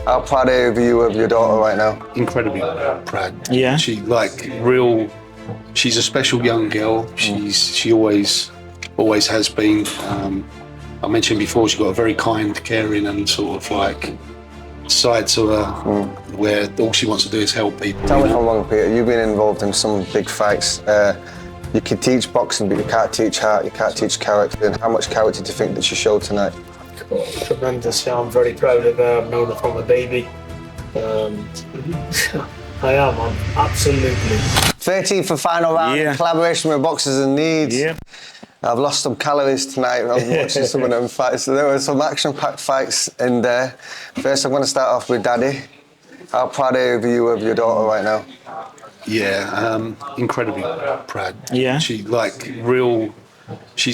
How proud are you of your daughter right now? Incredibly proud. Yeah. She's a special young girl. She always has been. I mentioned before, she's got a very kind, caring, and sort of like side to her where all she wants to do is help people. Tell me if I'm wrong, Peter. You've been involved in some big fights. You can teach boxing, but you can't teach heart. You can't teach character. And how much character do you think that she showed tonight? Tremendous. Yeah, I'm very proud of her. I've known her from a baby. I am. I'm absolutely. 13th for final round. Yeah. Collaboration with Boxers in Need. Yeah. I've lost some calories tonight. I was watching some of them fights. So there were some action-packed fights in there. First, I'm going to start off with Daddy. How proud are you of your daughter right now? Yeah, incredibly proud. Yeah. She's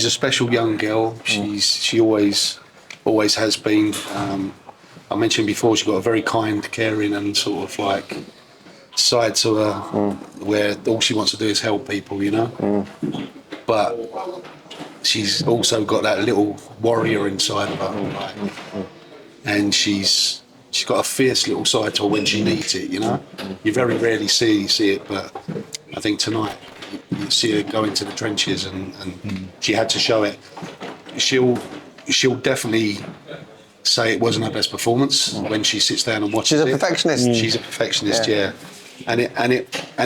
a special young girl. She always has been. I mentioned before, she's got a very kind, caring, and sort of like side to her where all she wants to do is help people, you know. But she's also got that little warrior inside of her, like, and she's got a fierce little side to her when she needs it, you know. You very rarely see it, but I think tonight you see her go into the trenches, and she had to show it. She'll definitely say it wasn't her best performance when she sits down and watches it. She's a perfectionist. She's a perfectionist, yeah. And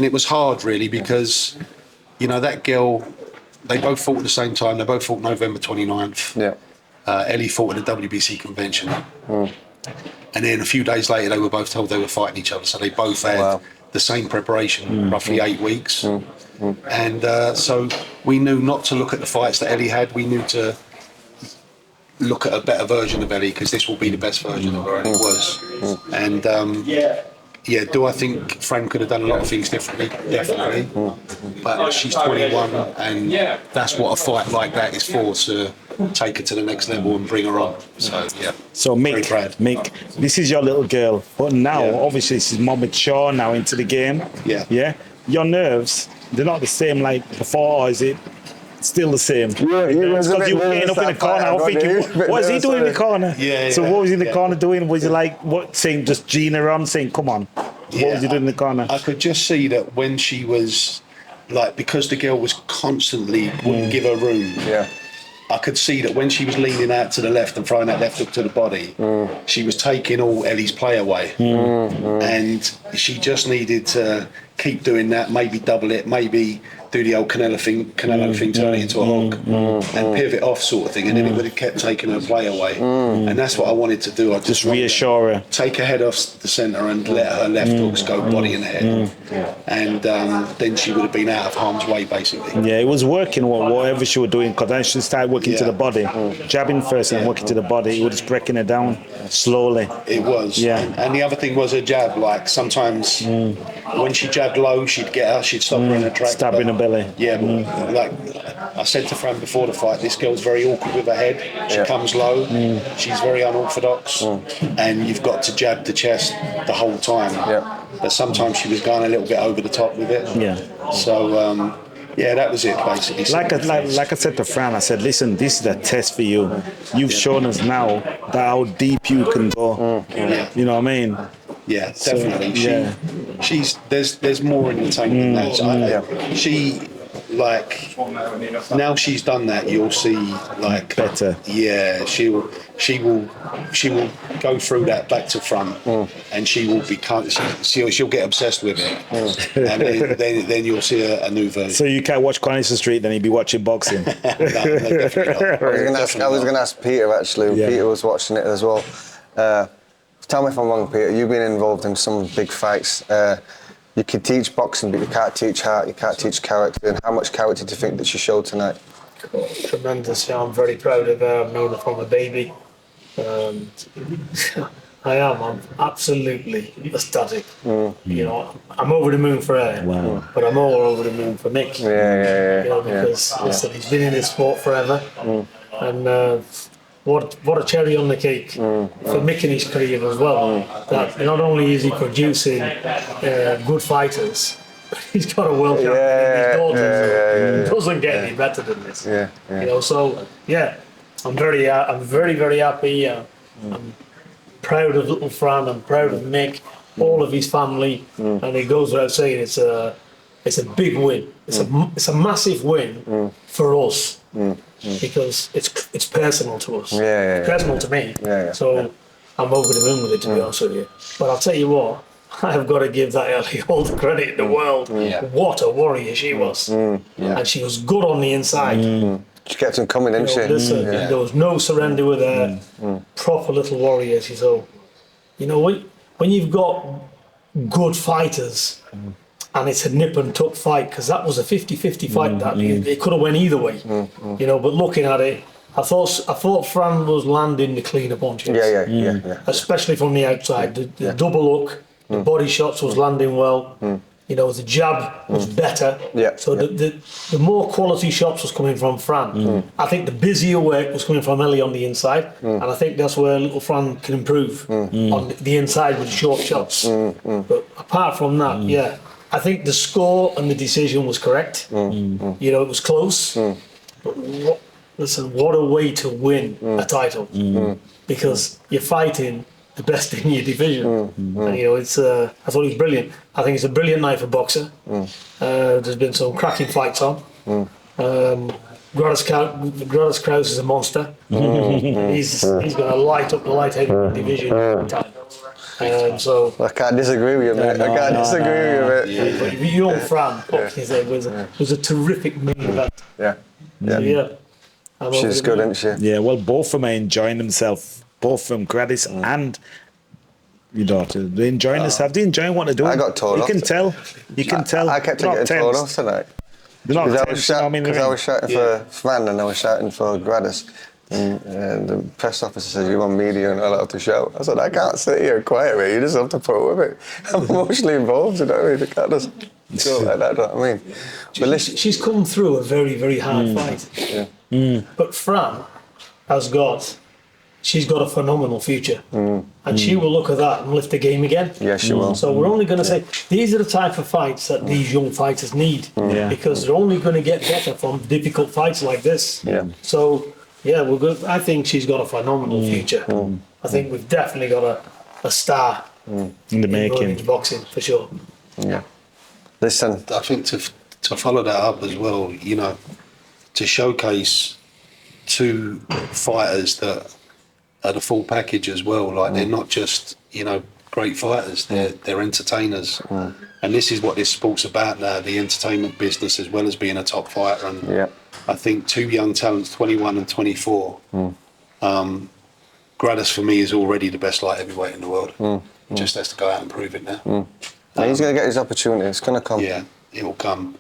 it was hard really because, you know, that girl. They both fought at the same time. They both fought November 29th. Yeah. Ellie fought at the WBC convention. And then a few days later, they were both told they were fighting each other. So they both had the same preparation, roughly 8 weeks. And so we knew not to look at the fights that Ellie had. We knew to look at a better version of Ellie because this will be the best version of her, and it was. And yeah, do I think Fran could have done a lot of things differently? Definitely. But she's 21, and that's what a fight like that is for, to take her to the next level and bring her on. So, yeah. So, Mick, this is your little girl. But now, obviously, she's more mature now into the game. Yeah. Yeah? Your nerves, they're not the same like before, or is it still the same? Yeah, because you were getting up in the corner, I was thinking, what is he doing in the corner? Yeah. So what was he in the corner doing? Was he like, what, saying, just Gina around, saying, come on? What was he doing in the corner? I could just see that when she was, like, because the girl was constantly, wouldn't give her room. Yeah. I could see that when she was leaning out to the left and throwing that left hook to the body, she was taking all Ellie's play away. And she just needed to keep doing that, maybe double it, maybe do the old Canelo thing, turn it into a hook, and pivot off sort of thing, and then it would have kept taking her play away. And that's what I wanted to do. I just reassure her. Take her head off the centre and let her left hooks go body and head. And then she would have been out of harm's way, basically. Yeah, it was working, whatever she was doing, because then she started working to the body. Jabbing first and working to the body, it was just breaking her down slowly. It was. Yeah. And the other thing was her jab, like sometimes when she jabbed low, she'd get her, she'd stop her in her track. Stab in the belly. Yeah, but like I said to Fran before the fight, this girl's very awkward with her head. She comes low, she's very unorthodox, and you've got to jab the chest the whole time. Yeah. But sometimes she was going a little bit over the top with it. Yeah. So, yeah, that was it basically. Like I said to Fran, I said, listen, this is a test for you. You've shown us now that how deep you can go. You know what I mean? Yeah, definitely. She's there's more in the tank than that. She, like, now she's done that, you'll see, like, better. Yeah, she will go through that back to front, and she will become. She'll get obsessed with it, and then you'll see a new version. So you can't watch Coronation Street, then you'd be watching boxing. No, definitely not. I was going to ask Peter actually. Yeah. Peter was watching it as well. Tell me if I'm wrong, Peter. You've been involved in some big fights. You can teach boxing, but you can't teach heart. You can't teach character. And how much character do you think that she showed tonight? Tremendous. Yeah, I'm very proud of her. I've known her from a baby. I am. I'm absolutely ecstatic. You know, I'm over the moon for her, but I'm all over the moon for Mick. Yeah. You know, because listen, he's been in this sport forever, and what a cherry on the cake for Mick in his career as well. That not only is he producing good fighters, he's got a world champion in his daughters. It doesn't get any better than this. You know, so yeah, I'm very, very happy. proud of little Fran and proud of Mick, all of his family, and it goes without saying it's a big win. It's a massive win for us because it's personal to us. It's personal to me. So I'm over the moon with it, to be honest with you. But I'll tell you what, I've got to give that Ellie all the credit in the world. What a warrior she was, and she was good on the inside. She kept him coming, didn't she? Listen, there was no surrender with her. Proper little warrior. So, when you've got good fighters, and it's a nip and tuck fight, because that was a 50-50 fight. That it could have went either way. But looking at it, I thought Fran was landing the cleaner punches. Yeah. Especially from the outside, the double hook, the body shots was landing well. The jab was better. So the more quality shots was coming from Fran. I think the busier work was coming from Ellie on the inside, and I think that's where little Fran can improve on the inside with short shots. But apart from that, I think the score and the decision was correct. It was close. But what a way to win a title, because you're fighting the best in your division, and it's. I thought it was brilliant. I think it's a brilliant night for boxer. There's been some cracking fights on. Gradus Kraus is a monster. He's going to light up the light heavyweight division. So I can't disagree with you, mate. I can't disagree with you, mate. But young Fran, was a terrific main event. She's good, isn't she? Yeah, well, both of them are enjoying themselves. Both of them, Gladys and your daughter, they're enjoying themselves. They're enjoying what they're doing. I got told You off. can tell. You can tell. I kept getting told off tonight. Because I was shouting for Fran and I was shouting for Gladys. And the press officer said, "You're on media and not allowed to shout." I said, "I can't sit here quiet, mate. You just have to put up with it. I'm emotionally involved, you know what I mean? I can't just go like that, you know what I mean?" But listen, she's come through a very, very hard fight. But Fran she's got a phenomenal future. And she will look at that and lift the game again. Yeah, she will. So we're only going to say, these are the type of fights that these young fighters need. Because they're only going to get better from difficult fights like this. So, we're good. I think she's got a phenomenal future. I think we've definitely got a star in the making. Boxing, for sure. Listen, I think to follow that up as well, to showcase two fighters that are the full package as well. Like they're not just great fighters; they're entertainers, and this is what this sport's about now: the entertainment business as well as being a top fighter. And I think two young talents, 21 and 24. Gradus for me is already the best light heavyweight in the world. Just has to go out and prove it now. And he's going to get his opportunity. It's going to come. Yeah, it will come.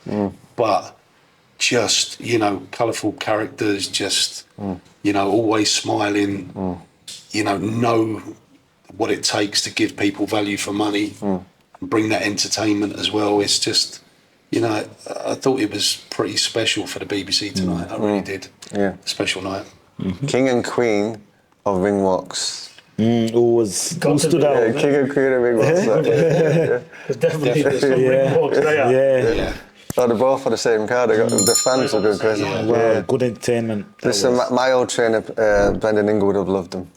But just colourful characters, just always smiling. Know what it takes to give people value for money and bring that entertainment as well. It's just, I thought it was pretty special for the BBC tonight. I really did. Yeah. Special night. King and Queen of ring walks. Who stood out? Yeah, King and Queen of ring walks. Definitely. Ring walks, they are. Yeah. Oh, they're both on the same card. The fans are good, crazy. Good entertainment. Listen, my old trainer, Brendan Ingle, would have loved them.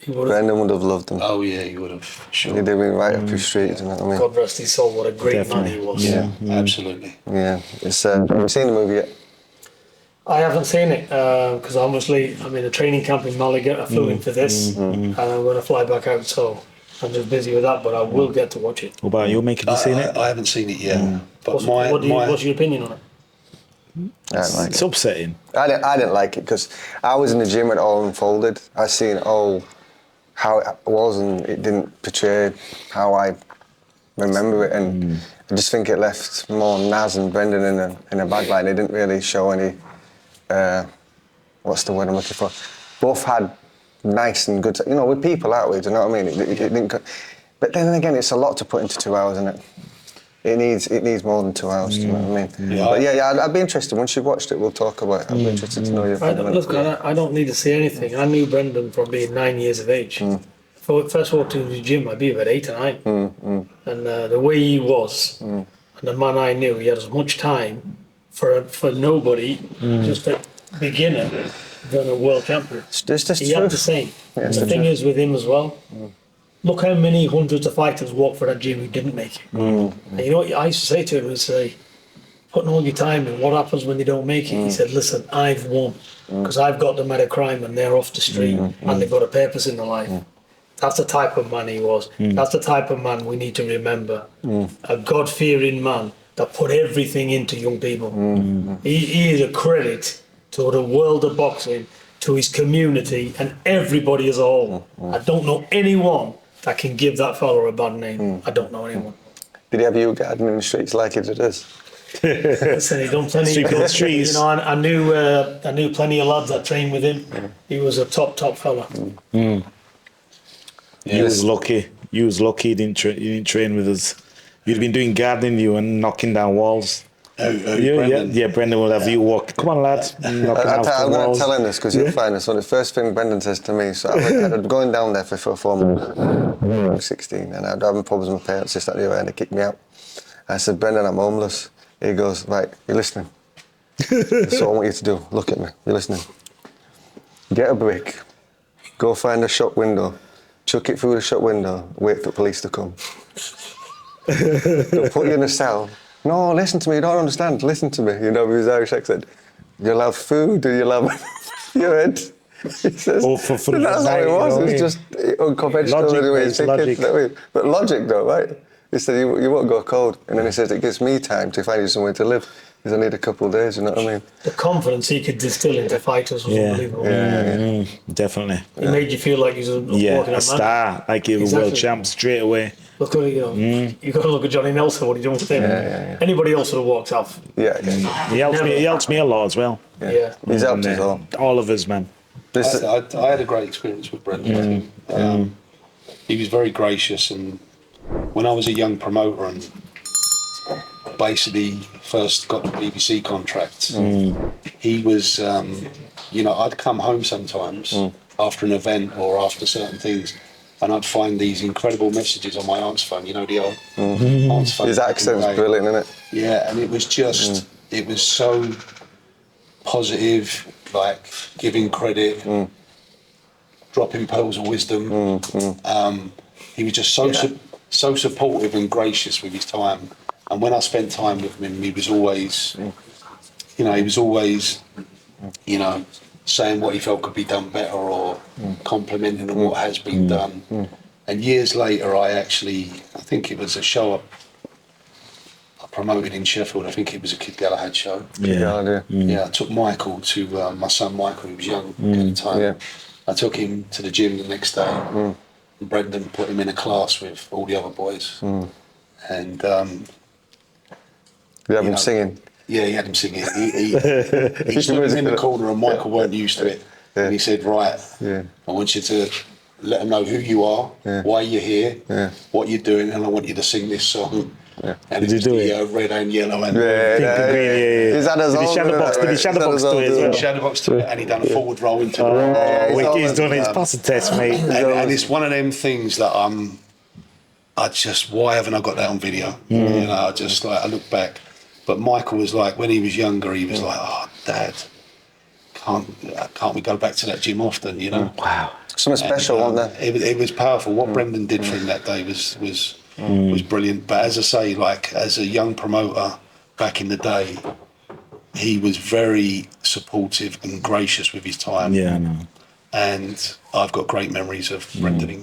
Brendan would have loved them. Oh yeah, he would have. Sure. He'd have been right up your street, you know what I mean? God rest his soul, what a great man he was. Yeah, absolutely. Yeah. Have you seen the movie yet? I haven't seen it because obviously I'm in a training camp in Malaga. I flew in for this and I'm going to fly back out, so I'm just busy with that, but I will get to watch it. What about you, Mick? Have you seen it? I haven't seen it yet. But what's your opinion on it? I don't like It's it. upsetting. I didn't like it because I was in the gym when it all unfolded. I seen all how it was and it didn't portray how I remember it, and I just think it left more Naz and Brendan in a bad light. They didn't really show any what's the word I'm looking for. Both had nice and good, we're people, aren't we? Do you know what I mean? It didn't, but then again, it's a lot to put into 2 hours, isn't it? It needs more than 2 hours. Do you know what I mean? Yeah. But I'd be interested. Once you've watched it, we'll talk about it. I'd be interested to know your opinion. I don't need to say anything. I knew Brendan from being 9 years of age. If I first walked into the gym, I'd be about 8 or 9. And the way he was, and the man I knew, he had as much time for nobody, just to beginner than a world champion. It's just He had truth. the same. Yeah, it's the the thing truth. is with him as well. Look how many hundreds of fighters walked for that gym who didn't make it. And you know what I used to say to him? I'd say, putting all your time in, what happens when they don't make it? He said, listen, I've won because I've got them at a crime and they're off the street and they've got a purpose in their life. That's the type of man he was. That's the type of man we need to remember. A God-fearing man that put everything into young people. He is a credit to the world of boxing, to his community and everybody as a whole. I don't know anyone that can give that fella a bad name. I don't know anyone. Did he have you gardening in the streets like it is? Listen, he done plenty. Street called Streets. You know, I knew plenty of lads that trained with him. He was a top fella. You was lucky. You was lucky. You didn't train with us. You'd been doing gardening. You were knocking down walls. Brendan will have you walk. Come on, lads. I'm going to tell him this because you'll find this. So the first thing Brendan says to me, so I'd going down there for 4 months, 16, and I'd having problems with my parents, just at the other end, they kicked me out. I said, Brendan, I'm homeless. He goes, right, you're listening. That's what I want you to do. Look at me, you're listening. Get a brick, go find a shop window, chuck it through the shop window, wait for police to come. They'll put you in a cell. No, listen to me, you don't understand, listen to me. You know, with his Irish accent. You'll have food and you'll have your head. He says, for the that's night, how it was, you know, it was just unconventional logic, anyway. it's logic. But logic though, right? He said, you won't go cold. And then he says, it gives me time to find you somewhere to live. Because I need a couple of days, you know what I mean? The confidence he could distill into fighters was unbelievable. Definitely. He made you feel like he was a walking a man. star, like he was world champ straight away. Look at you got to look at Johnny Nelson. What he done with him? Anybody else would have walked off. He helped me a lot as well. Yeah. He's helped us all of us, man. I had a great experience with Brendan. He was very gracious, and when I was a young promoter and basically first got the BBC contract, he was, I'd come home sometimes after an event or after certain things, and I'd find these incredible messages on my aunt's phone, you know, the old aunt's phone. His accent's brilliant, isn't it? Yeah, and it was just, it was so positive, like giving credit, dropping pearls of wisdom. He was just so supportive and gracious with his time. And when I spent time with him, he was always, saying what he felt could be done better or complimenting on what has been done. And years later, I think it was a show I promoted in Sheffield. I think it was a Kid Galahad show. I took Michael to, my son Michael, he was young at the time. I took him to the gym the next day. And Brendan put him in a class with all the other boys. And you have him singing. Yeah, he had him singing. He stood in the corner and Michael weren't used to it. And he said, right, I want you to let them know who you are, why you're here, what you're doing, and I want you to sing this song. And Did you do it? Red and yellow and He's had us all. Did he shadowbox to it as well? shadowbox to it, and he done a forward roll into it. He's done his passing test, mate. And it's one of them things that why haven't I got that on video? You know, I look back. But Michael was like, when he was younger, he was like, oh, Dad, can't we go back to that gym often, you know? Wow. Something special, wasn't there? It was powerful. What Brendan did for him that day was brilliant. But as I say, like, as a young promoter back in the day, he was very supportive and gracious with his time. Yeah, I know. And I've got great memories of Brendan.